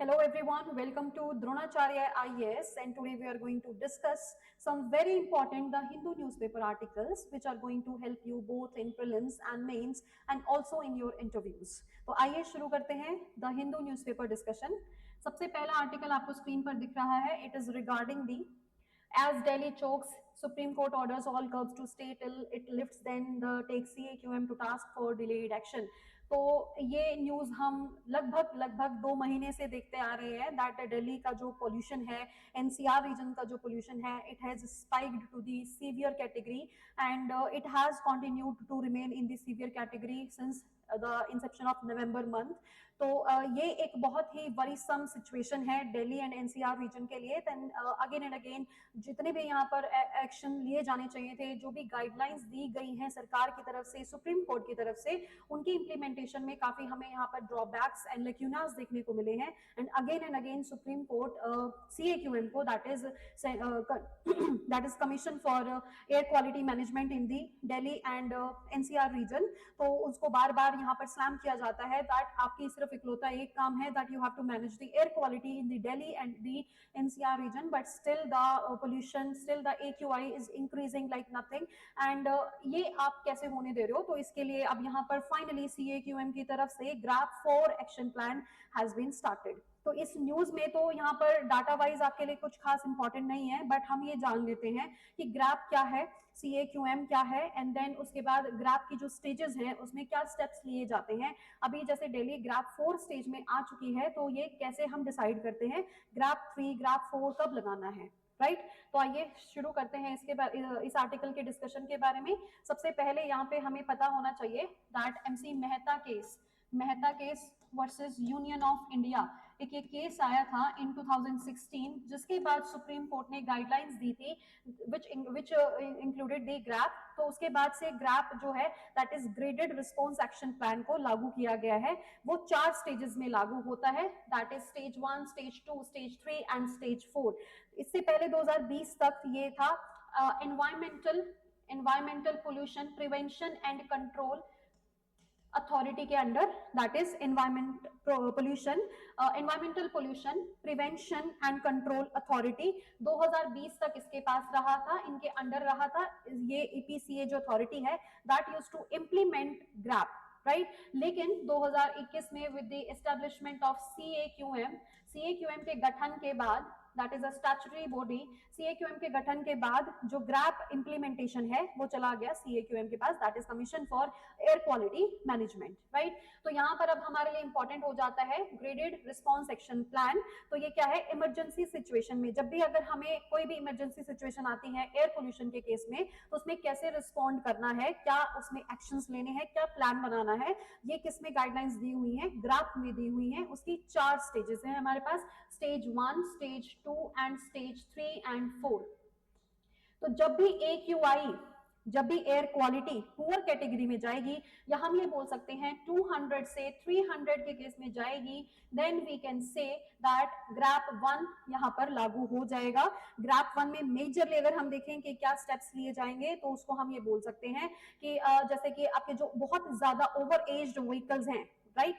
Hello everyone, welcome to Dronacharya IAS, and today we are going to discuss some very important the Hindu newspaper articles which are going to help you both in prelims and mains and also in your interviews. तो आइए शुरू करते हैं the Hindu newspaper discussion. सबसे पहला article आपको screen पर दिख रहा है। It is regarding the As Delhi chokes, Supreme Court orders all curbs to stay till it lifts, then takes CAQM to task for delayed action. तो ये न्यूज हम लगभग 2 महीने से देखते आ रहे हैं दैट दिल्ली का जो पोल्यूशन है, एनसीआर रीजन का जो पोल्यूशन है, it has spiked to the severe category and it has continued to remain in the severe category since the inception of November month. तो ये एक बहुत ही वरीसम सिचुएशन है दिल्ली एंड एनसीआर रीजन के लिए। देन अगेन एंड अगेन जितने भी यहाँ पर एक्शन लिए जाने चाहिए थे, जो भी गाइडलाइंस दी गई हैं सरकार की तरफ से, सुप्रीम कोर्ट की तरफ से, उनकी इंप्लीमेंटेशन में काफी हमें यहाँ पर ड्रॉबैक्स एंड लेक्यूनास देखने को मिले हैं। And again supreme court CAQM को that is commission for air quality management in the Delhi and NCR region, तो उसको बार बार यहाँ पर स्लैम किया जाता है दैट आपकी सिर्फ इकलौता एक काम है that you have to manage the air quality in the Delhi and the NCR region, but still the pollution, still the AQI is increasing like nothing. And ये आप कैसे होने दे रहे हो? तो इसके लिए अब यहाँ पर finally CAQM की तरफ से GRAP 4 action plan has been started. तो इस न्यूज में तो यहाँ पर डाटा वाइज आपके लिए कुछ खास इंपॉर्टेंट नहीं है, बट हम ये जान लेते हैं कि ग्रैप क्या है, CAQM क्या है, एंड देन उसके बाद ग्रैप की जो स्टेजेस हैं उसमें क्या स्टेप्स लिए जाते हैं। अभी जैसे दिल्ली ग्रैप 4 स्टेज में आ चुकी है, तो ये कैसे हम डिसाइड करते हैं ग्रैप 3 ग्रैप 4 कब लगाना है, राइट। तो आइए शुरू करते हैं इस आर्टिकल के डिस्कशन के बारे में। सबसे पहले यहाँ पे हमें पता होना चाहिए that MC Mehta case versus union of India, एक ये केस आया था इन 2016, जिसके बाद सुप्रीम कोर्ट ने गाइडलाइंस दी थी विच इंक्लूडेड दी ग्रैप। तो उसके बाद से ग्रैप जो है that is graded response action plan को लागू किया गया है। वो 4 स्टेजेस में लागू होता है, that is stage 1, stage 2, stage 3 and stage 4। इससे पहले 2020 तक ये था environmental pollution prevention and control authority के under, that is environmental pollution prevention and control authority. 2020 तक इसके पास रहा था, इनके अंडर रहा था। ये EPCA जो अथॉरिटी है that used to implement GRAP, right. लेकिन 2021 में with the establishment of CAQM के गठन के बाद, that is a statutory body, CAQM के गठन के बाद जो ग्रैप इंप्लीमेंटेशन है वो चला गया CAQM के पास, that is commission for air quality management, right. तो यहाँ पर अब हमारे लिए इंपॉर्टेंट हो जाता है ग्रेडेड रिस्पॉन्स एक्शन प्लान। तो ये क्या है, इमरजेंसी सिचुएशन में जब भी अगर हमें कोई भी इमरजेंसी सिचुएशन आती है एयर पोल्यूशन के केस में, तो उसमें कैसे रिस्पॉन्ड करना है, क्या उसमें एक्शंस लेने हैं, क्या प्लान बनाना है, ये किस में गाइडलाइंस दी हुई है, ग्राफ में दी हुई है। उसकी 4 स्टेजेस हैं हमारे पास, stage 1, stage 2 and stage 3 and 4। तो जब भी एयर क्वालिटी पुअर कैटेगरी में जाएगी, या हम ये बोल सकते हैं 200 से 300 के केस में जाएगी, then we can say that GRAP 1 यहां पर लागू हो जाएगा। ग्रैप 1 में मेजरली अगर हम देखें कि क्या स्टेप्स लिए जाएंगे, तो उसको हम ये बोल सकते हैं कि जैसे कि आपके जो बहुत ज्यादा ओवर एज्ड व्हीकल्स हैं, राइट,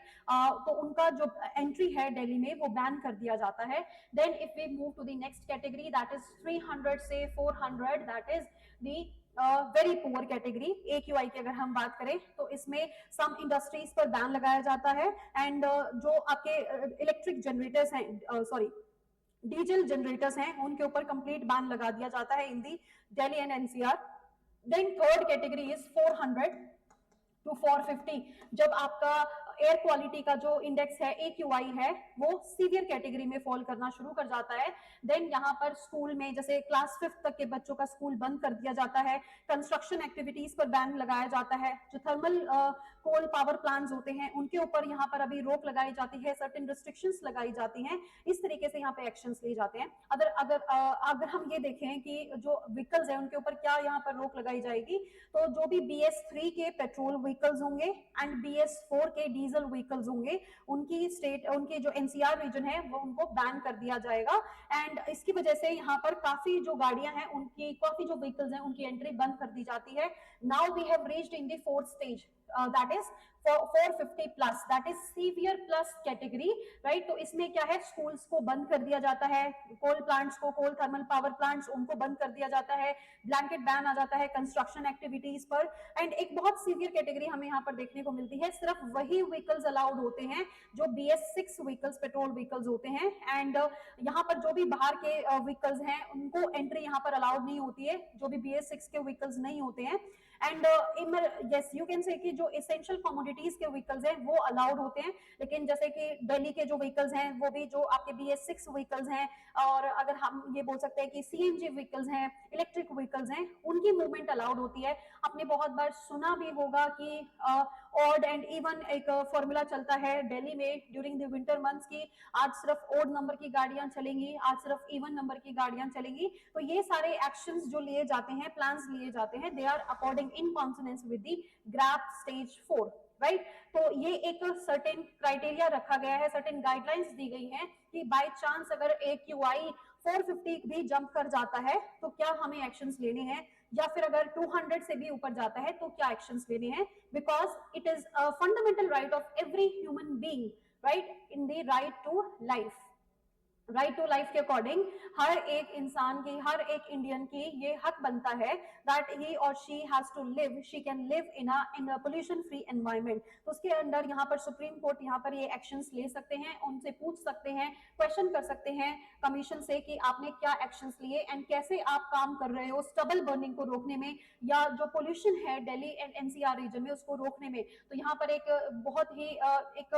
तो उनका जो एंट्री है दिल्ली में वो बैन कर दिया जाता है। Then if we move to the next category, that is 300 से 400, that is the very poor category. AQI की अगर हम बात करें तो इसमें सम इंडस्ट्रीज पर बैन लगाया जाता है, एंड जो आपके इलेक्ट्रिक जनरेटर्स हैं, सॉरी डीजल जनरेटर्स हैं, उनके ऊपर कंप्लीट बैन लगा दिया जाता है in the Delhi and NCR। Then third category is 400 to 450, जब आपका एयर क्वालिटी का जो इंडेक्स है AQI है वो सीवियर कैटेगरी में फॉल करना शुरू कर जाता है। देन यहाँ पर स्कूल में जैसे क्लास 5 तक के बच्चों का स्कूल बंद कर दिया जाता है, कंस्ट्रक्शन एक्टिविटीज पर बैन लगाया जाता है, जो थर्मल कोल पावर प्लांट्स होते हैं उनके ऊपर यहाँ पर अभी रोक लगाई जाती है, सर्टेन रिस्ट्रिक्शंस लगाई जाती हैं। इस तरीके से यहाँ पे एक्शंस लिए जाते हैं। अगर हम ये देखें कि जो व्हीकल्स है उनके ऊपर क्या यहाँ पर रोक लगाई जाएगी, तो जो भी BS3 के पेट्रोल व्हीकल्स होंगे एंड BS4 के डीजल व्हीकल्स होंगे, उनके जो NCR रीजन है वो उनको बैन कर दिया जाएगा। एंड इसकी वजह से यहाँ पर काफी जो गाड़ियां हैं उनकी, काफी जो व्हीकल्स हैं उनकी एंट्री बंद कर दी जाती है। Now we have reached in the 4th stage, that is 450 plus, that is severe plus category, right. तो इसमें क्या है, स्कूल्स को बंद कर दिया जाता है, कोल प्लांट्स को, कोल थर्मल पावर प्लांट्स उनको बंद कर दिया जाता है, ब्लैंकेट बैन आ जाता है कंस्ट्रक्शन एक्टिविटीज पर। एंड एक बहुत सीवियर कैटेगरी हमें यहाँ पर देखने को मिलती है, सिर्फ वही व्हीकल्स अलाउड होते हैं जो BS6 व्हीकल्स, पेट्रोल व्हीकल्स होते हैं। एंड यहाँ पर जो भी बाहर के व्हीकल्स हैं उनको एंट्री यहाँ पर अलाउड नहीं होती है, जो भी BS6 के व्हीकल्स नहीं होते हैं। एंड यस यू कैन से कि जो एसेंशियल कमोडिटीज के व्हीकल्स हैं वो अलाउड होते हैं, लेकिन जैसे कि दिल्ली के जो व्हीकल्स हैं वो भी जो आपके BS6 व्हीकल्स हैं, और अगर हम ये बोल सकते हैं कि CNG व्हीकल्स हैं, इलेक्ट्रिक व्हीकल्स हैं, उनकी मूवमेंट अलाउड होती है। आपने बहुत बार सुना भी होगा कि ऑड एंड इवन एक फॉर्मूला चलता है दिल्ली में ड्यूरिंग द विंटर मंथ्स की, आज सिर्फ ऑड नंबर की गाड़ियां चलेंगी, आज सिर्फ इवन नंबर की गाड़ियां चलेंगी। तो ये सारे एक्शंस जो लिए जाते हैं, प्लान्स लिए जाते हैं, they are according in consonance with the GRAP stage 4, right. तो ये एक सर्टेन क्राइटेरिया रखा गया है, सर्टेन गाइडलाइंस दी गई हैं कि बाय चांस अगर AQI 450 भी जंप कर जाता है तो क्या हमें एक्शंस लेने हैं, या फिर अगर 200 से भी ऊपर जाता है तो क्या एक्शंस लेने हैं, because it is a fundamental right of every human being, right, in the right to life. Right to life के अकॉर्डिंग हर एक इंसान की, हर एक इंडियन की ये हक बनता है that he or she has to live, she can live in a pollution free environment. तो उसके अंडर यहाँ पर सुप्रीम कोर्ट यहाँ पर ये एक्शंस ले सकते हैं, उनसे पूछ सकते हैं, क्वेश्चन कर सकते हैं कमीशन से कि आपने क्या एक्शंस लिए एंड कैसे आप काम कर रहे हो स्टबल बर्निंग को रोकने में, या जो पोल्यूशन है दिल्ली एंड NCR रीजन में उसको रोकने में। तो यहाँ पर एक बहुत ही एक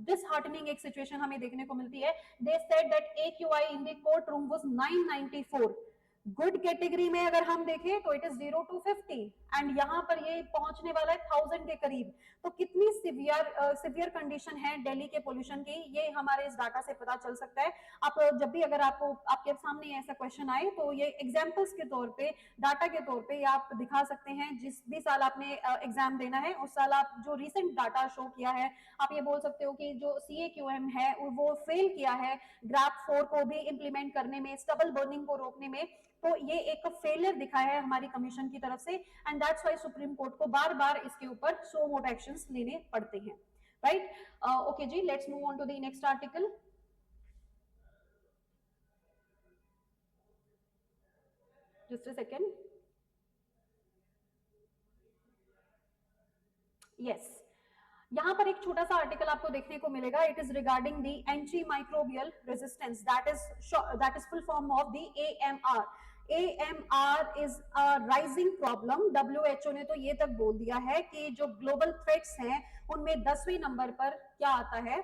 डिसहार्टनिंग एक सिचुएशन हमें देखने को मिलती है। They said that AQI in the courtroom was 994। Good category में अगर हम देखें तो इट इज 0 to 50 एंड यहाँ पर ये पहुंचने वाला है 1000 के करीब। तो कितनी सिवियर कंडीशन है दिल्ली के पोल्यूशन की, ये हमारे इस डाटा से पता चल सकता है। आप जब भी अगर आपको आपके सामने ऐसा क्वेश्चन आए तो ये एग्जांपल्स के तौर पे, डाटा के तौर पे आप दिखा सकते हैं। जिस भी साल आपने एग्जाम देना है उस साल आप जो रिसेंट डाटा शो किया है, आप ये बोल सकते हो कि जो CAQM है वो फेल किया है ग्रैप 4 को भी इंप्लीमेंट करने में, स्टबल बर्निंग को रोकने में। तो ये एक फेलियर दिखा है हमारी कमीशन की तरफ से, and that's why supreme court को बार बार इसके ऊपर सो मोड एक्शंस लेने पड़ते हैं, राइट। ओके जी, let's move on to the next article. Just a second. Yes, यहाँ पर एक छोटा सा आर्टिकल आपको देखने को मिलेगा। It is regarding the anti microbial resistance, that is full form of the AMR। AMR is a rising problem. WHO ने तो ये तक बोल दिया है कि जो ग्लोबल थ्रेट्स हैं उनमें 10वें नंबर पर क्या आता है,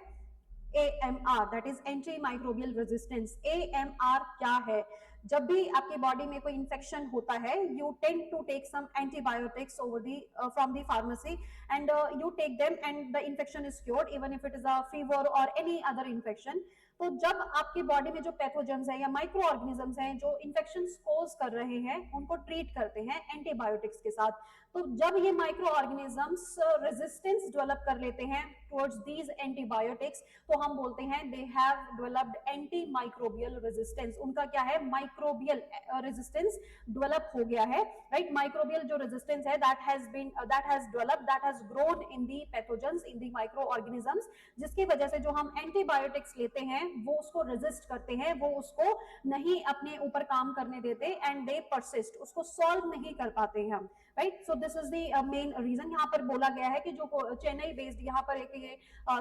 AMR, that is anti microbial resistance. AMR क्या है? जब भी आपकी बॉडी में कोई इंफेक्शन होता है, you tend to take some antibiotics over the from the pharmacy and you take them and the infection is cured even if it is a fever or any other infection. तो जब आपकी body में जो pathogens है या micro organisms हैं जो infection कोज कर रहे हैं उनको ट्रीट करते हैं एंटीबायोटिक्स के साथ। तो जब ये माइक्रो ऑर्गेनिजम्स रेजिस्टेंस डेवलप कर लेते हैं टुवर्ड्स दीज एंटीबायोटिक्स, तो हम बोलते हैं they have developed anti microbial resistance. उनका क्या है, माइक्रोबियल रेजिस्टेंस डेवलप हो गया है, राइट। माइक्रोबियल जो रेजिस्टेंस है that has developed, that has grown in the pathogens, in the micro organisms, जिसकी वजह से जो हम एंटीबायोटिक्स लेते हैं वो उसको रेजिस्ट करते हैं, वो उसको नहीं अपने ऊपर काम करने देते एंड दे परसिस्ट, उसको सॉल्व नहीं कर पाते हैं हम, right. So this is the main reason. यहाँ पर बोला गया है कि जो चेन्नई बेस्ड, यहाँ पर एक ये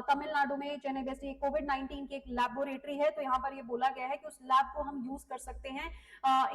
तमिलनाडु में चेन्नई बेस्ड कोविड-19 की एक लैबोरेटरी है, तो यहाँ पर ये बोला गया है कि उस लैब को हम यूज कर सकते हैं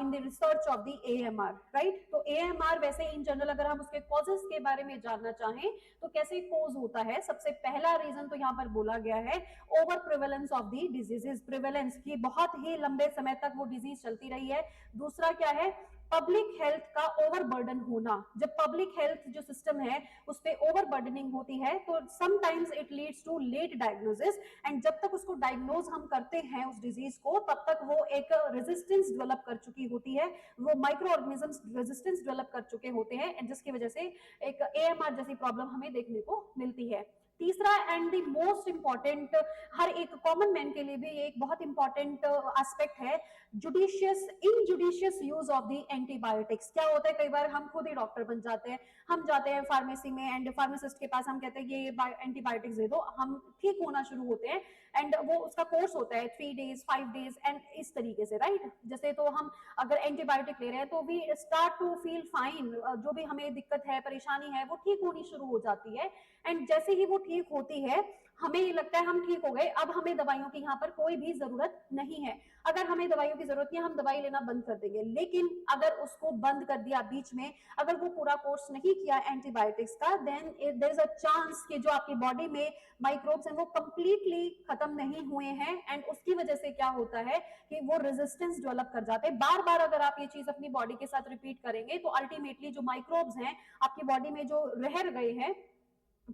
in the research of the AMR, right. तो AMR वैसे इन जनरल अगर हम उसके कॉजेस के बारे में जानना चाहें तो कैसे कोज होता है, सबसे पहला रीजन तो यहाँ पर बोला गया है over prevalence of the diseases, prevalence की बहुत ही लंबे समय तक वो डिजीज चलती रही है। दूसरा क्या है, पब्लिक हेल्थ का ओवरबर्डन होना। जब पब्लिक हेल्थ जो सिस्टम है उस पे ओवरबर्डनिंग होती है तो sometimes it leads to late diagnosis, and जब तक उसको डायग्नोज हम करते हैं उस डिजीज को तब तक वो एक रेजिस्टेंस डेवलप कर चुकी होती है, वो माइक्रो ऑर्गेनिजम्स रेजिस्टेंस डेवलप कर चुके होते हैं, जिसकी वजह से एक AMR जैसी प्रॉब्लम हमें देखने को मिलती है। तीसरा एंड द मोस्ट इंपॉर्टेंट, हर एक कॉमन मैन के लिए भी एक बहुत इंपॉर्टेंट एस्पेक्ट है, judicious injudicious use of the antibiotics. क्या होता है, कई बार हम खुद ही डॉक्टर बन जाते हैं, हम जाते हैं फार्मेसी में एंड फार्मासिस्ट के पास हम कहते हैं ये एंटीबायोटिक्स दे दो, हम ठीक होना शुरू होते हैं एंड वो उसका कोर्स होता है 3 डेज 5 डेज एंड इस तरीके से, राइट। जैसे तो हम अगर एंटीबायोटिक ले रहे हैं तो we start to feel fine, जो भी हमें दिक्कत है परेशानी है वो ठीक होनी शुरू हो जाती है एंड जैसे ही वो ठीक होती है हमें ये लगता है हम ठीक हो गए, अब हमें दवाइयों की यहाँ पर कोई भी जरूरत नहीं है। अगर हमें दवाइयों की जरूरत नहीं है हम दवाई लेना बंद कर देंगे, लेकिन अगर उसको बंद कर दिया बीच में, अगर वो पूरा कोर्स नहीं किया एंटीबायोटिक्स का, then there is a chance कि जो आपकी बॉडी में माइक्रोब्स हैं वो कंप्लीटली खत्म नहीं हुए हैं एंड उसकी वजह से क्या होता है कि वो रेजिस्टेंस डेवलप कर जाते हैं। बार बार अगर आप ये चीज अपनी बॉडी के साथ रिपीट करेंगे तो अल्टीमेटली जो माइक्रोब्स हैं आपकी बॉडी में जो रह गए हैं,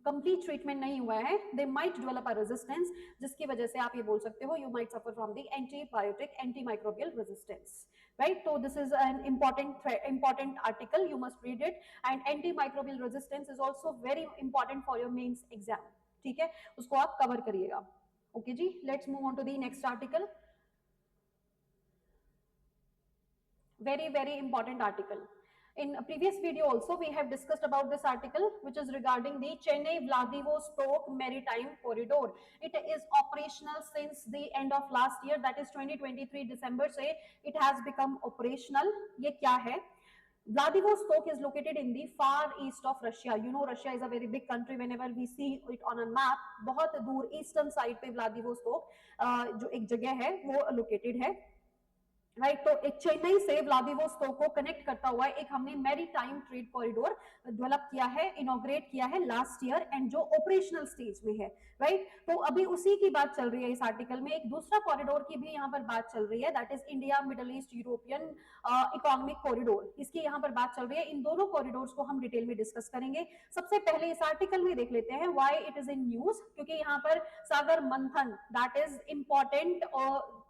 कंप्लीट ट्रीटमेंट नहीं हुआ है, they might develop a resistance, जिसकी वजह से आप ये बोल सकते हो you might suffer from the antibiotic antimicrobial resistance, right? So this is an important article, you must read it, and antimicrobial resistance is also very important for your mains exam, ठीक है, उसको आप कवर करिएगा। Okay जी, let's move on to the next article, very important article. In a previous video also we have discussed about this article, which is regarding the Chennai Vladivostok Maritime Corridor. It is operational since the end of last year, that is 2023 December से it has become operational. ये क्या है? Vladivostok is located in the far east of Russia. You know Russia is a very big country. Whenever we see it on a map, बहुत दूर eastern side पे Vladivostok जो एक जगह है वो लोकेटेड है, राइट। तो एक चेन्नई से व्लादिवोस्तोक को कनेक्ट करता हुआ एक हमने मैरीटाइम ट्रेड कॉरिडोर डेवलप किया है, इनॉग्रेट किया है लास्ट ईयर एंड जो ऑपरेशनल स्टेज में है, राइट। तो अभी उसी की बात चल रही है इस आर्टिकल में। एक दूसरा कॉरिडोर की भी यहाँ पर बात चल रही है, that is India middle east European economic corridor, इसकी यहाँ पर बात चल रही है। इन दोनों कॉरिडोर्स को हम डिटेल में डिस्कस करेंगे। सबसे पहले इस आर्टिकल में देख लेते हैं why it is in news, क्योंकि यहाँ पर Sagar Manthan that is important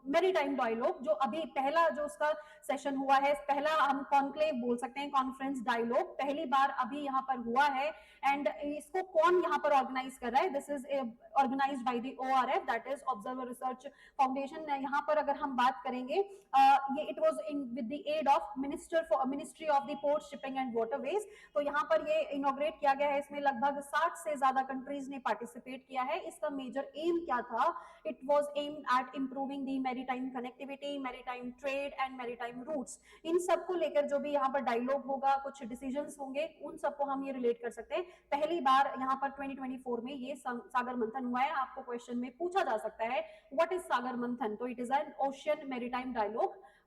maritime dialogue, जो अभी पहला जो उसका सेशन हुआ है, पहला हम कॉन्क्लेव बोल सकते हैं, कॉन्फ्रेंस डायलॉग पहली बार अभी यहाँ पर हुआ है एंड इसको कौन यहाँ पर ऑर्गेनाइज कर रहा है? This is organized by the ORF, that is observer research foundation. यहाँ पर अगर हम बात करेंगे ये it was in with the aid of ministry of the port shipping and waterways. तो यहाँ पर ये इनॉग्रेट किया गया है, इसमें लगभग 60 से ज्यादा कंट्रीज ने पार्टिसिपेट किया है। इसका मेजर एम क्या था? It was aimed at improving the maritime connectivity, maritime trade and maritime routes. इन सब को लेकर जो भी यहाँ पर डायलॉग होगा, कुछ डिसीजंस होंगे, उन सबको हम ये रिलेट कर सकते हैं। पहली बार यहाँ पर 2024 में ये सागर मंथन हुआ है। आपको क्वेश्चन में पूछा जा सकता है व्हाट इज सागर मंथन, तो it is an ocean maritime dialogue,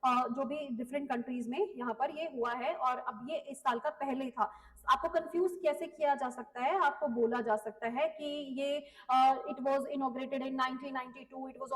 जो भी डिफरेंट कंट्रीज में यहाँ पर ये हुआ है और अब ये इस साल का पहले था। आपको कंफ्यूज कैसे किया जा सकता है? आपको बोला जा सकता है कि ये it was inaugurated in 1992, it was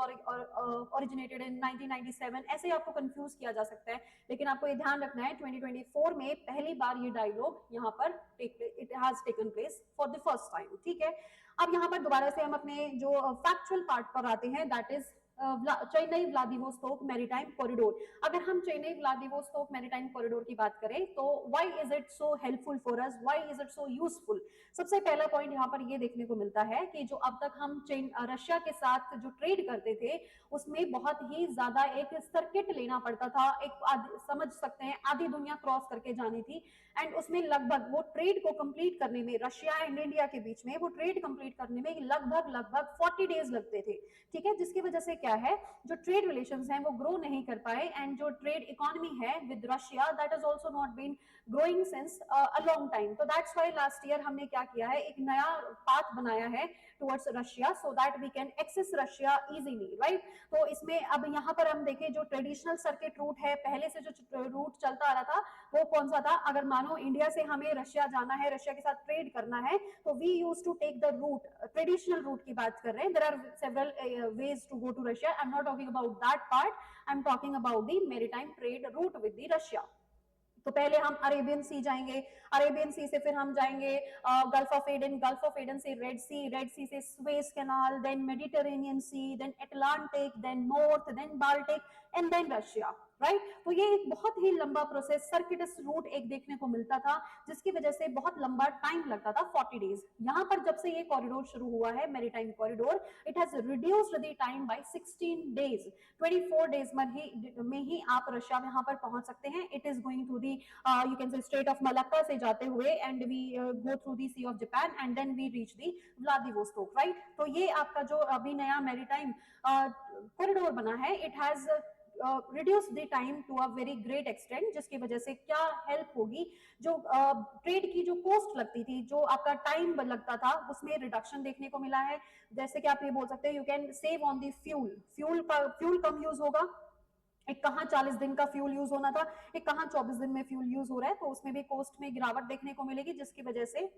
originated in 1997, ऐसे आपको कंफ्यूज किया जा सकता है। लेकिन आपको ये ध्यान रखना है 2024 में पहली बार ये डायलॉग यहाँ पर it has taken place for the first time, ठीक है। अब यहाँ पर दोबारा से हम अपने जो फैक्चुअल पार्ट पर आते हैं, that is Chennai Vladivostok maritime corridor. अगर हम चेन्नई व्लादिवोस्तोक मैरीटाइम कॉरिडोर की बात करें तो why is it so helpful for us, why is it so useful? सबसे पहला पॉइंट यहाँ पर ये देखने को मिलता है कि जो अब तक हम रशिया के साथ जो ट्रेड करते थे उसमें बहुत ही ज्यादा एक सर्किट लेना पड़ता था, एक समझ सकते हैं आधी दुनिया क्रॉस करके जानी थी एंड उसमें लगभग वो ट्रेड को कंप्लीट करने में, रशिया एंड इंडिया के बीच में वो ट्रेड कंप्लीट करने में लगभग 40 डेज लगते थे, ठीक है। जिसकी वजह से क्या है, जो ट्रेड रिलेशंस हैं वो ग्रो नहीं कर पाए एंड जो ट्रेड इकोनॉमी है with Russia that is also not been growing since a long time. तो दैट्स व्हाई लास्ट ईयर हमने क्या किया है, एक नया पाथ बनाया है towards Russia so that we can access Russia easily, right. तो इसमें अब यहाँ पर हम देखें जो ट्रेडिशनल सर्किट रूट है, पहले से जो रूट चलता आ रहा था वो कौन सा था? अगर मानो इंडिया से हमें रशिया जाना है, रशिया के साथ ट्रेड करना है, तो we use to take the route, traditional route की बात कर रहे हैं। There are several ways to go to Russia. I'm not talking about that part. I'm talking about the maritime trade route with the Russia. तो पहले हम Arabian सी जाएंगे, Arabian सी से फिर हम जाएंगे Gulf of Aden, Gulf of Aden से Red Sea, Red Sea से Suez Canal, then Mediterranean Sea, then Atlantic, then north, then Baltic and then Russia. Right. तो ये एक बहुत ही लंबा प्रोसेस, सर्किटस रूट एक देखने को मिलता था, जिसकी वजह से बहुत लंबा टाइम लगता था, 40 डेज। यहाँ पर जब से ये कॉरिडोर शुरू हुआ है, maritime corridor, it has reduced the time by 16 days. 24 days में ही आप रशिया में यहाँ पर पहुंच सकते हैं। It is going through the you can say Strait of Malacca से जाते हुए, and we go through the Sea of Japan, and then we reach the Vladivostok, right. तो ये आपका जो अभी नया मैरीटाइम कॉरिडोर बना है, it has reduce the time to a very great extent, जिसकी वजह से क्या हेल्प होगी, जो ट्रेड की जो कॉस्ट लगती थी, जो आपका टाइम लगता था, उसमें रिडक्शन देखने को मिला है। जैसे कि आप ये बोल सकते हैं, you can save on the fuel come use होगा। एक कहाँ 40 दिन का फ्यूल यूज होना था, एक कहाँ 24 दिन में फ्यूल यूज हो रहा है, तो उसमें भी कॉस्ट में गिरावट देखने को मिलेगी, जिसकी वजह से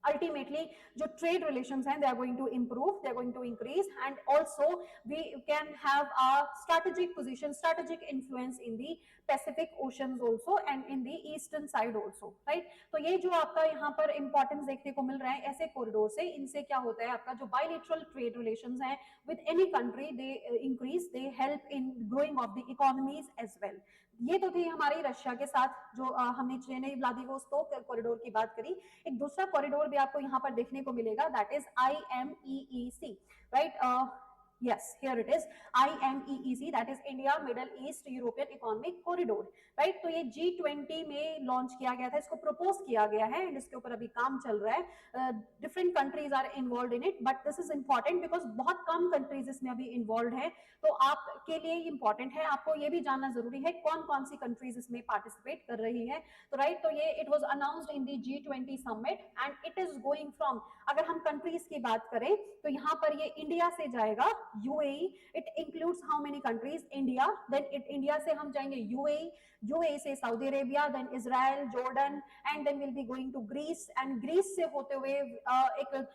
ultimately जो trade relations हैं, they are going to improve, they are going to increase, and also we can have a strategic position, strategic influence in the Pacific Oceans also and in the eastern side also, right। तो ये जो आपका यहाँ पर importance देखने को मिल रहा है ऐसे कॉरिडोर से, इनसे क्या होता है, आपका जो bilateral trade relations हैं with any country, they increase, they help in growing of the economies as well। ये तो थी हमारी रशिया के साथ जो हमने चेन्नई व्लादिवोस्तोक कॉरिडोर की बात करी। एक दूसरा कॉरिडोर भी आपको यहाँ पर देखने को मिलेगा, that is IMEEC, right. yes, here it is, IMEEC, that is India Middle East European Economic Corridor, right। तो ये G20 में लॉन्च किया गया था, इसको प्रपोज किया गया है, एंड इसके ऊपर अभी काम चल रहा है। Different countries are involve in it, but this is important because बहुत कम कंट्रीज इसमें अभी इन्वॉल्व है। तो आपके लिए इंपॉर्टेंट है, आपको ये भी जानना जरूरी है कौन कौन सी कंट्रीज इसमें पार्टिसिपेट कर रही है। तो राइट, तो ये it was announced in the G20 summit, and it is going from, अगर हम कंट्रीज की बात करें तो यहाँ पर ये इंडिया से जाएगा UAE, it includes how many countries, India, then India से हम जाएंगे यूएई, यूएई से Saudi Arabia, then Israel, Jordan, and then will be going to Greece, and Greece से होते हुए एक,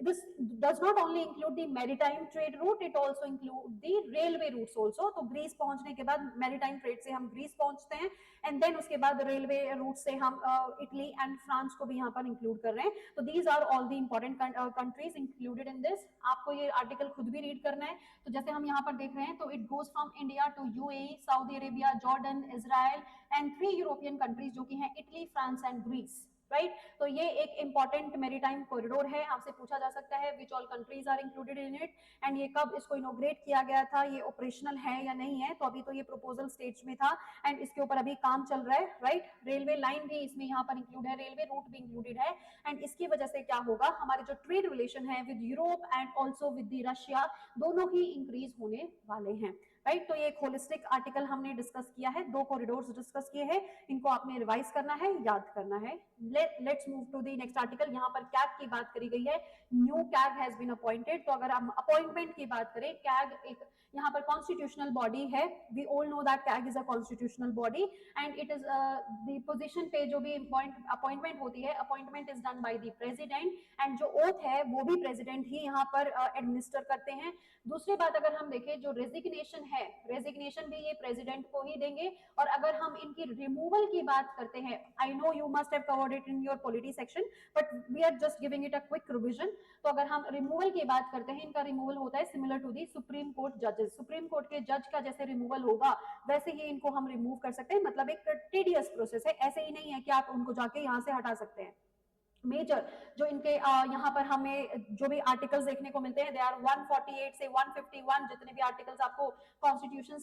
this does not only include the maritime trade route, it also include the railway routes also। तो Greece पहुंचने के बाद maritime trade से हम ग्रीस पहुंचते हैं, एंड देन उसके बाद रेलवे रूट से हम इटली एंड फ्रांस को भी यहाँ पर इंक्लूड कर रहे हैं। तो these are all the important countries included in this. आपको ये आर्टिकल खुद भी रीड करना है। तो जैसे हम यहाँ पर देख रहे हैं, तो it goes from India to UAE, Saudi Arabia, Jordan, Israel, and 3 European countries जो कि हैं Italy, France and Greece, right. तो ये एक इंपॉर्टेंट मैरीटाइम कॉरिडोर है। आपसे पूछा जा सकता है which all countries are included in it, and ये कब इसको इनोग्रेट किया गया था, ये ऑपरेशनल है या नहीं है। तो अभी तो ये प्रपोजल स्टेज में था, एंड इसके ऊपर अभी काम चल रहा है, राइट। रेलवे लाइन भी इसमें यहाँ पर इंक्लूड है, रेलवे रूट भी इंक्लूडेड है, एंड इसकी वजह से क्या होगा, हमारे जो ट्रेड रिलेशन है with Europe and also with the Russia, दोनों ही इंक्रीज होने वाले हैं, राइट। तो ये एक होलिस्टिक आर्टिकल हमने डिस्कस किया है, 2 कॉरिडोर्स डिस्कस किए हैं, इनको आपने रिवाइज करना है, याद करना है। Let's move to the next article. यहाँ पर कैग की बात करी गई है, new CAG has been appointed. तो अगर हम अपॉइंटमेंट की बात करें, कैग एक यहाँ पर कॉन्स्टिट्यूशनल बॉडी है, we all know that CAG is a constitutional body, and it is the position पे जो भी अपॉइंटमेंट होती है, appointment is done by the president, and जो ओथ है वो भी प्रेसिडेंट ही यहाँ पर एडमिनिस्टर करते हैं। दूसरी बात अगर हम देखें, जो रेजिग्नेशन है, रेजिग्नेशन भी ये प्रेसिडेंट को ही देंगे। और अगर हम इनकी रिमूवल की बात करते हैं, I know you must have covered it in your polity section, but we are just giving it a quick revision. तो अगर हम रिमूवल की बात करते हैं, इनका रिमूवल होता है similar to the Supreme Court जजेस। सुप्रीम कोर्ट के जज का जैसे रिमूवल होगा, वैसे ही इनको हम रिमूव कर सकते हैं। मतलब एक टेडियस प्रोसेस है, ऐसे ही नहीं है कि आप उनको जाके यहाँ से हटा सकते हैं। मेजर जो इनके यहाँ पर हमें जो भी आर्टिकल्स देखने को मिलते हैं, दे आर 148 से 151, जितने भी आर्टिकल्स आपको कॉन्स्टिट्यूशन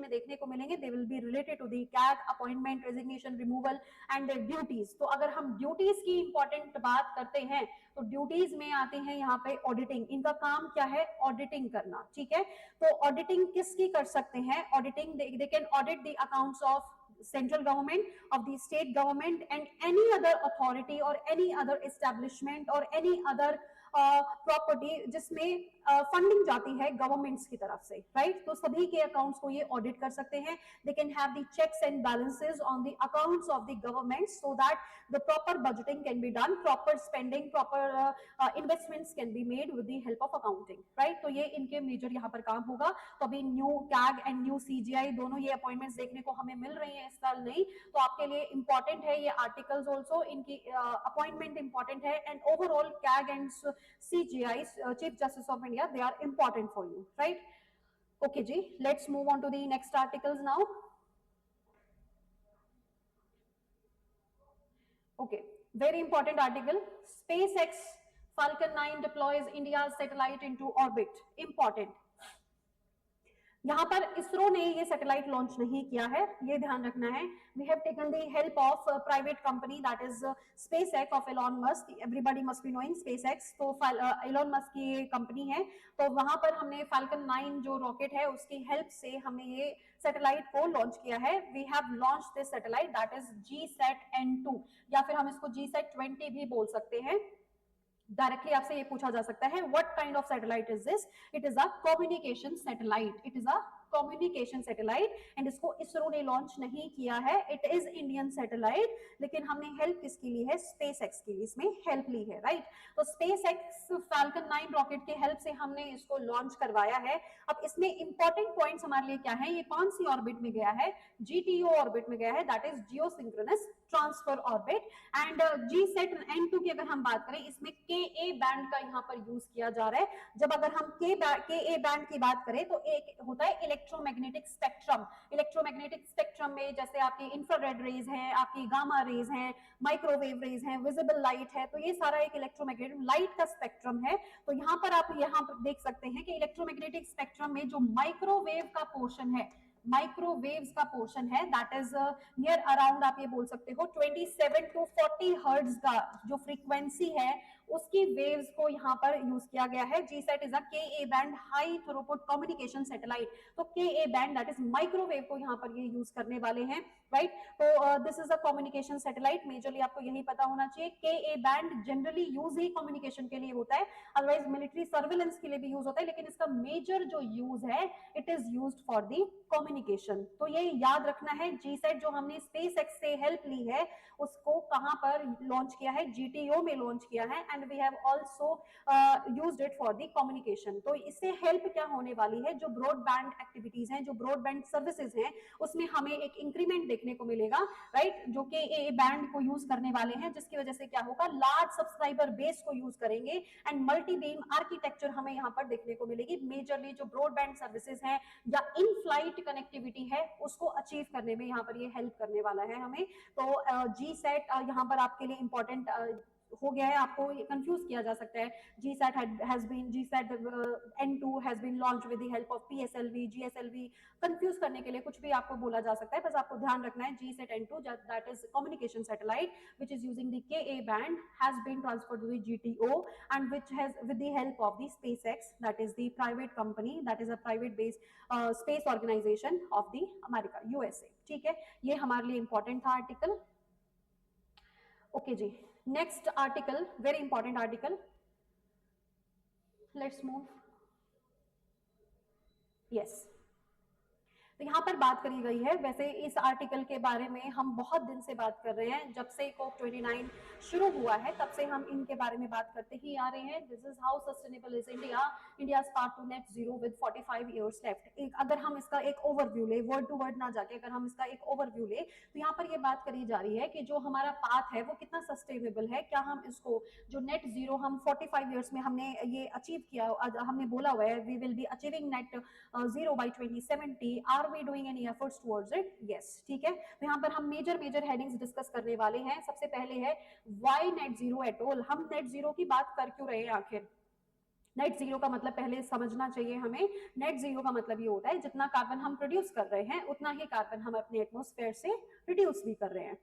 में देखने को मिलेंगे, they will be related to the CAG, appointment, resignation, removal and duties. तो अगर हम ड्यूटीज की इंपॉर्टेंट बात करते हैं, तो ड्यूटीज में आते हैं यहाँ पे ऑडिटिंग। इनका काम क्या है, ऑडिटिंग करना, ठीक है। तो ऑडिटिंग किसकी कर सकते हैं, auditing they can audit the accounts of central government, of the state government, and any other authority or any other establishment or any other property जिसमें फंडिंग जाती है गवर्नमेंट्स की तरफ से, राइट। तो सभी के अकाउंट्स को ये ऑडिट कर सकते हैं। They can have the checks and balances on the accounts of the government, so that the proper budgeting can be done, proper spending, proper investments can be made with the help of accounting, right. तो ये इनके major यहाँ पर काम होगा। तो अभी new CAG and new CGI दोनों ये अपॉइंटमेंट्स देखने को हमें मिल रही है इस साल नहीं। तो आपके लिए इंपॉर्टेंट है ये आर्टिकल्स ऑल्सो, इनकी अपॉइंटमेंट इंपॉर्टेंट है, and overall CAG and CGI, Chief Justice of India, they are important for you, right? Okay ji, let's move on to the next articles now. Okay, very important article. SpaceX Falcon 9 deploys India's satellite into orbit. Important. यहाँ पर इसरो ने ये satellite launch नहीं किया है, ये ध्यान रखना है. We have taken the help of private company that is SpaceX of Elon Musk. Everybody must be knowing SpaceX. तो एलॉन मस्क की ये कंपनी है. तो वहां पर हमने फाल्कन 9 जो रॉकेट है उसकी हेल्प से हमने ये सैटेलाइट को लॉन्च किया है. We have launch this satellite that is GSAT-N2 या फिर हम इसको GSAT-20 भी बोल सकते हैं. डायरेक्टली आपसे ये पूछा जा सकता है what kind of satellite is this. It is a communication satellite. It is a communication satellite and इसको इसरो ने लॉन्च नहीं किया है. इट इज इंडियन सैटेलाइट, लेकिन हमने हेल्प किसकी ली है? स्पेसएक्स की इसमें हेल्प ली है, राइट. तो स्पेसएक्स फाल्कन 9 रॉकेट की हेल्प से हमने इसको लॉन्च करवाया है. अब इसमें इंपॉर्टेंट पॉइंट्स हमारे लिए क्या है? ये कौन सी ऑर्बिट में गया है? GTO ऑर्बिट में गया है, that is geosynchronous transfer orbit. And GSAT-N2 की अगर हम बात करें, इसमें KA बैंड का यहाँ पर यूज किया जा रहा है. जब अगर हम KA बैंड की बात करें तो एक होता है इलेक्ट्रोमैग्नेटिक स्पेक्ट्रम. इलेक्ट्रोमैग्नेटिक स्पेक्ट्रम में जैसे आपकी इंफ्रारेड रेज है, आपकी गामा रेज है, माइक्रोवेव रेज है, विजिबल लाइट है, तो ये सारा एक इलेक्ट्रोमैग्नेटिक लाइट का स्पेक्ट्रम है. तो यहाँ पर आप यहाँ पर देख सकते हैं कि इलेक्ट्रोमैग्नेटिक स्पेक्ट्रम में जो माइक्रोवेव का पोर्शन है, माइक्रोवेव्स का पोर्शन है, दैट इज नियर अराउंड आप ये बोल सकते हो 27 to 40 हर्ट्ज का जो फ्रीक्वेंसी है उसकी वेव्स को यहाँ पर यूज किया गया है. GSAT is a KA band high throughput communication satellite. तो KA band that is microwave को यहाँ पर ये यूज करने वाले हैं, राइट. तो this is a communication satellite. Majorly आपको यही पता होना चाहिए. KA बैंड जनरली यूज ही कम्युनिकेशन के लिए होता है, अदरवाइज मिलिट्री सर्विलेंस के लिए भी यूज होता है, लेकिन इसका मेजर जो यूज है it is used for the communication. तो ये याद रखना है. GSAT जो हमने स्पेसएक्स से हेल्प ली है उसको कहां पर लॉन्च किया है? GTO में लॉन्च किया है. And we have also used it for the communication. तो इससे हेल्प क्या होने वाली है? जो ब्रॉडबैंड एक्टिविटीज हैं, जो ब्रॉडबैंड सर्विसेज हैं, उसमें हमें एक इंक्रीमेंट देखने को मिलेगा, राइट. जो कि ए बैंड को यूज करने वाले हैं, जिसकी वजह से क्या होगा? लार्ज सब्सक्राइबर बेस को यूज करेंगे एंड मल्टी बीम आर्किटेक्चर हमें यहाँ पर देखने को मिलेगी. मेजरली जो ब्रॉडबैंड सर्विसेज हैं या इन फ्लाइट कनेक्टिविटी है उसको अचीव करने में यहाँ पर ये हेल्प करने वाला है हमें. तो GSAT यहाँ पर आपके लिए इंपॉर्टेंट हो गया है. आपको कंफ्यूज किया जा सकता है. GSAT-N2 has been launched with the help of PSLV, GSLV. Confuse करने के लिए कुछ भी आपको बोला जा सकता है, बस आपको ध्यान रखना है. GSAT-N2 that is communication satellite which is using the KA band has been transferred to the GTO and which has with the help of the SpaceX, that is the private company, that is a private based space organization of the America, USA. ठीक है, ये हमारे लिए important था article. Okay जी, next article, very important article. Let's move. Yes, तो यहाँ पर बात करी गई है. वैसे इस आर्टिकल के बारे में हम बहुत दिन से बात कर रहे हैं. जब से COP29 शुरू हुआ है तब से हम इनके बारे में बात करते ही आ रहे हैं. This is how sustainable is India, India's path to net zero with 45 years left. अगर हम इसका एक ओवरव्यू ले, वर्ड टू वर्ड ना जाके अगर हम इसका एक ओवरव्यू ले, तो यहाँ पर ये बात करी जा रही है कि जो हमारा पाथ है वो कितना सस्टेनेबल है. क्या हम इसको जो नेट जीरो हम 45 इयर्स में हमने ये अचीव किया, हमने बोला हुआ है we will be achieving net zero by 2070. Are we doing any efforts towards it? Yes, ठीक है. तो यहाँ पर हम मेजर हेडिंग्स डिस्कस करने वाले हैं. सबसे पहले है why net zero at all. हम नेट जीरो की बात कर क्यों रहे हैं आखिर? नेट जीरो का मतलब पहले समझना चाहिए हमें. नेट जीरो का मतलब ये होता है जितना कार्बन हम प्रोड्यूस कर रहे हैं उतना ही कार्बन हम अपने एटमॉस्फेयर से रिड्यूस भी कर रहे हैं.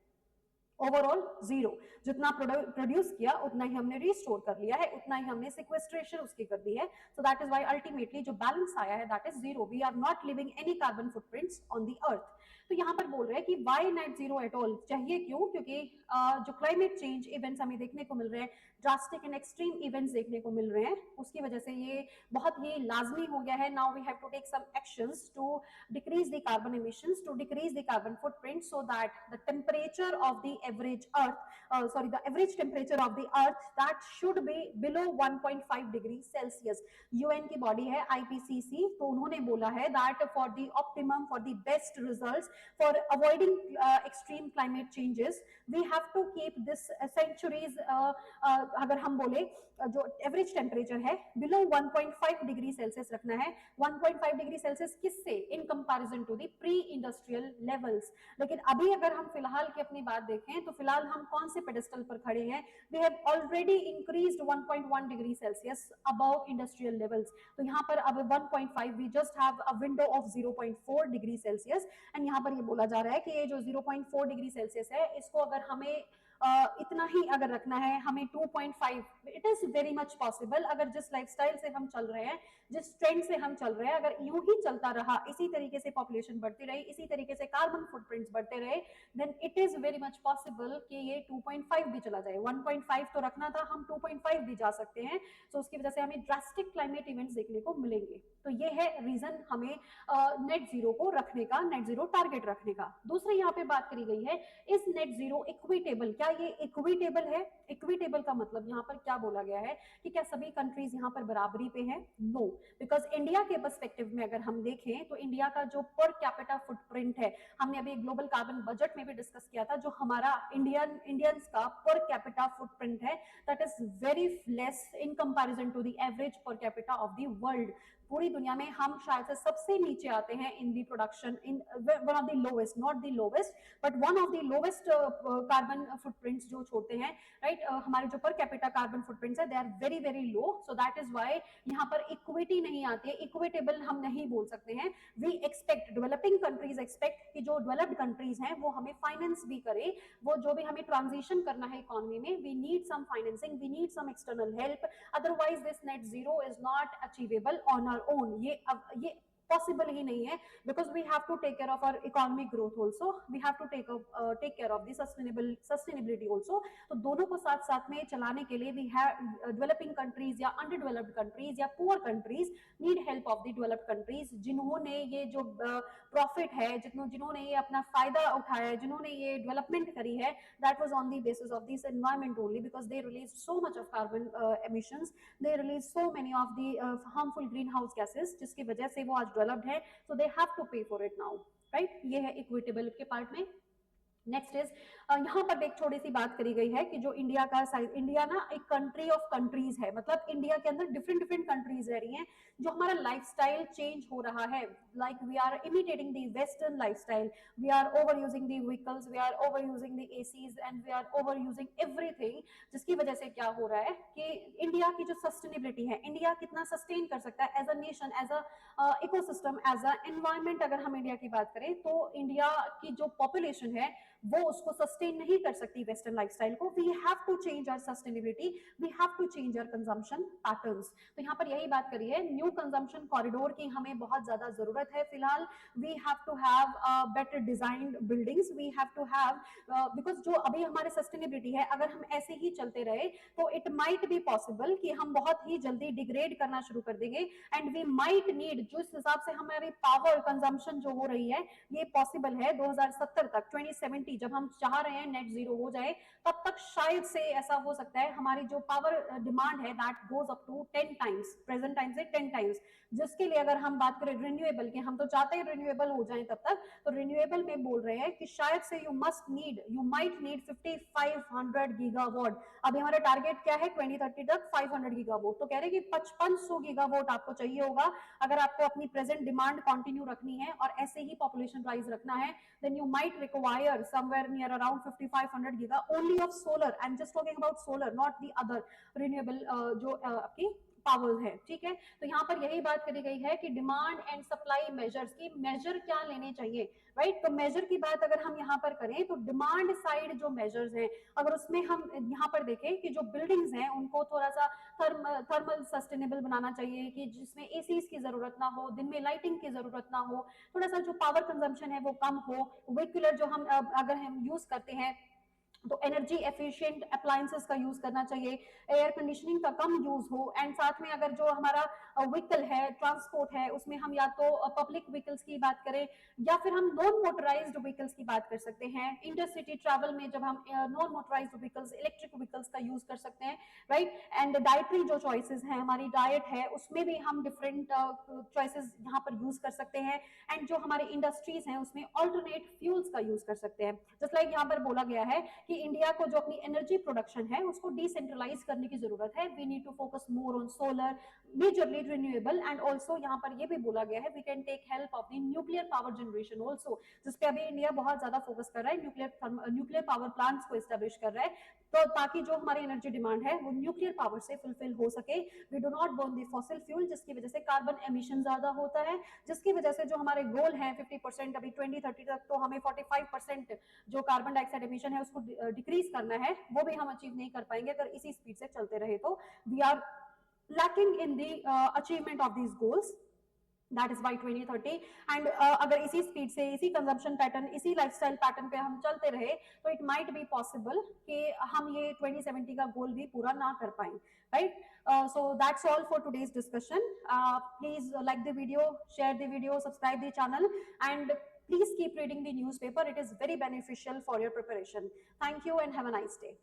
Overall zero. जितना प्रोड्यूस किया उतना ही हमने रिस्टोर कर लिया है, उतना ही हमने सिक्वेस्ट्रेशन उसकी कर दी है. So that is why ultimately जो बैलेंस आया है that is zero. We are not living any carbon footprints on the earth. तो यहाँ पर बोल रहे हैं कि why net zero at all, चाहिए क्यों? क्योंकि जो क्लाइमेट चेंज इवेंट्स हमें देखने को मिल रहे हैं, ड्रास्टिक एंड एक्सट्रीम इवेंट्स देखने को मिल रहे हैं, उसकी वजह से ये बहुत ही लाजमी हो गया है. Now we have to take some actions to decrease the carbon emissions, to decrease the carbon footprint so that the temperature of the average the average temperature of the earth that should be below 1.5 degree Celsius. UN की body है IPCC, तो उन्होंने बोला है that for the optimum, for the best results, for avoiding extreme climate changes, we have to keep this centuries अगर हम बोले जो एवरेज टेम्परेचर है बिलो 1.5 डिग्री सेल्सियस रखना है. 1.5 डिग्री सेल्सियस किससे? In comparison to the pre industrial levels. लेकिन अभी अगर हम फिलहाल की अपनी बात देखें तो फिलहाल हम कौन से पेडेस्टल पर खड़े हैं? We have already increased 1.1 degree Celsius above industrial levels. तो यहाँ पर अब 1.5 we just have a window of 0.4 degree Celsius. And यहाँ पर ये बोला जा रहा है कि ये जो 0.4 डिग्री सेल्सियस है इसको अगर हमें इतना ही अगर रखना है, हमें 2.5, it is very much possible. अगर जिस लाइफस्टाइल से हम चल रहे हैं, जिस ट्रेंड से हम चल रहे हैं, अगर यूं ही चलता रहा, इसी तरीके से पॉपुलेशन बढ़ती रही, इसी तरीके से कार्बन फुटप्रिंट्स बढ़ते रहे, then it is very much possible कि ये 2.5 भी चला जाए. 1.5 तो रखना था, हम 2.5 भी जा सकते हैं. तो उसकी वजह से हमें ड्रास्टिक क्लाइमेट इवेंट्स देखने को मिलेंगे. तो ये है रीजन हमें नेट जीरो को रखने का, नेट जीरो टारगेट रखने का. दूसरी यहाँ पे बात करी गई है, इस नेट जीरो इक्विटेबल? क्या ये इक्विटेबल है? इक्विटेबल का मतलब यहाँ पर क्या बोला गया है कि क्या सभी कंट्रीज यहाँ पर बराबरी पे हैं? नो, बिकॉज इंडिया के पर्सपेक्टिव में अगर हम देखें तो इंडिया का जो पर कैपिटा फुटप्रिंट है, हमने अभी ग्लोबल कार्बन बजट में भी डिस्कस किया था, जो हमारा इंडियंस का पर कैपिटा फुटप्रिंट है, that is very less in comparison to the average per capita of the world. पूरी दुनिया में हम शायद से सबसे नीचे आते हैं in the production, in one of the lowest, not the lowest but one of the lowest carbon footprints जो छोड़ते हैं, राइट. हमारे जो पर कैपिटा कार्बन फुटप्रिंट्स है, they are very very low. So that is why यहाँ पर equity नहीं आती है, इक्विटेबल हम नहीं बोल सकते हैं. We expect, developing countries expect कि जो डेवलप्ड कंट्रीज हैं वो हमें फाइनेंस भी करे, वो जो भी हमें ट्रांजिशन करना है इकोनॉमी में, we need some financing, we need some external help, otherwise this net zero is not achievable on our own. ये पॉसिबल ही नहीं है, because we have to take care of our economic growth also, we have to take care of the sustainability also. तो दोनों को साथ साथ में चलाने के लिए वी हैव डेवलपिंग कंट्रीज या अंडर डेवलप्ड कंट्रीज या poor countries need help of the developed countries, जिन्होंने ये जो प्रॉफिट है, जिन्होंने ये अपना फायदा उठाया है, जिन्होंने ये डेवलपमेंट करी है, that was on the basis of this environment only, because they release so much of carbon emissions, they release so many of the harmful green house gases, जिसकी वजह से वो आज डेवलप्ड है. सो दे हैव टू पे for it now, right. ये है equitable के पार्ट में. नेक्स्ट इज यहाँ पर एक छोटी सी बात करी गई है कि जो इंडिया का साइज, इंडिया ना एक कंट्री ऑफ कंट्रीज है, मतलब इंडिया के अंदर डिफरेंट डिफरेंट कंट्रीज रह रही हैं. जो हमारा लाइफस्टाइल चेंज हो रहा है, like we are imitating the western lifestyle, we are over using the vehicles, we are over using the ACs and we are over using everything, जिसकी वजह से क्या हो रहा है कि इंडिया की जो सस्टेनेबिलिटी है, इंडिया कितना सस्टेन कर सकता है as a nation, as a ecosystem, as a environment. अगर हम इंडिया की बात करें तो इंडिया की जो पॉपुलेशन है वो उसको सस्टेन नहीं कर सकती वेस्टर्न लाइफस्टाइल को. We have to change our sustainability, we have to change our consumption patterns. तो यहाँ पर यही बात करी है, न्यू कंजम्पशन कॉरिडोर की हमें बहुत ज्यादा जरूरत है फिलहाल. We have to have better designed buildings, we have to have, because जो अभी हमारे सस्टेनेबिलिटी है, अगर हम ऐसे ही चलते रहे तो इट माइट बी पॉसिबल कि हम बहुत ही जल्दी डिग्रेड करना शुरू कर देंगे, एंड वी माइट नीड, जिस हिसाब से हमारी पावर कंजम्पशन जो हो रही है, ये पॉसिबल है 2070 तक, 2070 जब हम चाह रहे हैं नेट जीरो हो जाए, तब तक शायद से ऐसा हो सकता है हमारी जो पावर डिमांड है that goes up to 10 times, present time से 10 टाइम्स. जिसके लिए अगर हम बात करें रिन्यूएबल के, हम तो चाहते हैं रिन्यूएबल हो जाए तब तक, तो रिन्यूएबल में बोल रहे हैं कि शायद से यू माइट नीड 5500 गीगावाट. अभी हमारा टारगेट क्या है 2030 तक 500 गीगावाट, तो कह रहे हैं कि 5500 गीगावाट आपको चाहिए होगा अगर आपको अपनी प्रेजेंट डिमांड कंटिन्यू रखनी है और ऐसे ही पॉपुलेशन राइज रखना है. then you might require somewhere near around 5500 giga only of solar. I'm just talking about solar, not the other renewable जो आपकी पावर्स है. ठीक है, तो यहाँ पर यही बात करी गई है कि डिमांड एंड सप्लाई मेजर्स की मेजर क्या लेने चाहिए, राइट. तो मेजर की बात अगर हम यहाँ पर करें तो डिमांड साइड जो मेजर्स हैं, अगर उसमें हम यहाँ पर देखें कि जो बिल्डिंग्स हैं उनको थोड़ा सा थर्मल सस्टेनेबल बनाना चाहिए, कि जिसमें एसीज की जरूरत ना हो, दिन में लाइटिंग की जरूरत ना हो, थोड़ा सा जो पावर कंजम्पशन है वो कम हो, व्हीकुलर जो हम अगर हम यूज करते हैं तो एनर्जी एफिशिएंट अप्लायंसेस का यूज करना चाहिए, एयर कंडीशनिंग का कम यूज हो, एंड साथ में अगर जो हमारा व्हीकल है, ट्रांसपोर्ट है, उसमें हम या तो पब्लिक व्हीकल्स की बात करें या फिर हम नॉन मोटराइज्ड व्हीकल्स की बात कर सकते हैं। इंटरसिटी ट्रैवल में जब हम non motorised vehicles, electric vehicles का यूज कर सकते हैं, राइट। एंड डाइटरी जो चॉइसेस हैं, हमारी डाइट है, उसमें भी हम डिफरेंट चॉइसेस यहाँ पर यूज कर सकते हैं। एंड जो हमारे इंडस्ट्रीज हैं उसमें ऑल्टरनेट फ्यूल्स का यूज कर सकते हैं। जस्ट लाइक यहाँ पर बोला गया है कि इंडिया को जो अपनी एनर्जी प्रोडक्शन है उसको डिसेंट्रलाइज करने की जरूरत है। We need to focus more on solar, majorly renewable, and also यहाँ पर ये भी बोला गया है we can take help of the nuclear power generation also, जिसपे अभी इंडिया बहुत ज्यादा फोकस कर रहा है, न्यूक्लियर पावर प्लांट्स को एस्टेब्लिश कर रहा है, तो ताकि जो हमारी एनर्जी डिमांड है वो न्यूक्लियर पावर से फुलफिल हो सके। We do not burn the fossil fuel, जिसकी वजह से कार्बन एमिशन ज्यादा होता है, जिसकी वजह से जो हमारे गोल है 50%, अभी 2030 तक तो हमें 45% जो कार्बन डाइऑक्साइड एमिशन है उसको डिक्रीज करना है, वो भी हम अचीव नहीं कर पाएंगे अगर इसी स्पीड से चलते रहे तो। We are lacking in the achievement of these goals, that is by 2030। And अगर इसी स्पीड से, इसी कंजम्पशन पैटर्न, इसी लाइफस्टाइल पैटर्न पे हम चलते रहे तो इट माइट बी पॉसिबल कि हम ये 2070 का गोल भी पूरा ना कर पाए, right. So that's all for today's discussion. Please like the video, share the video, subscribe the channel, and please keep reading the newspaper. It is very beneficial for your preparation. Thank you and have a nice day.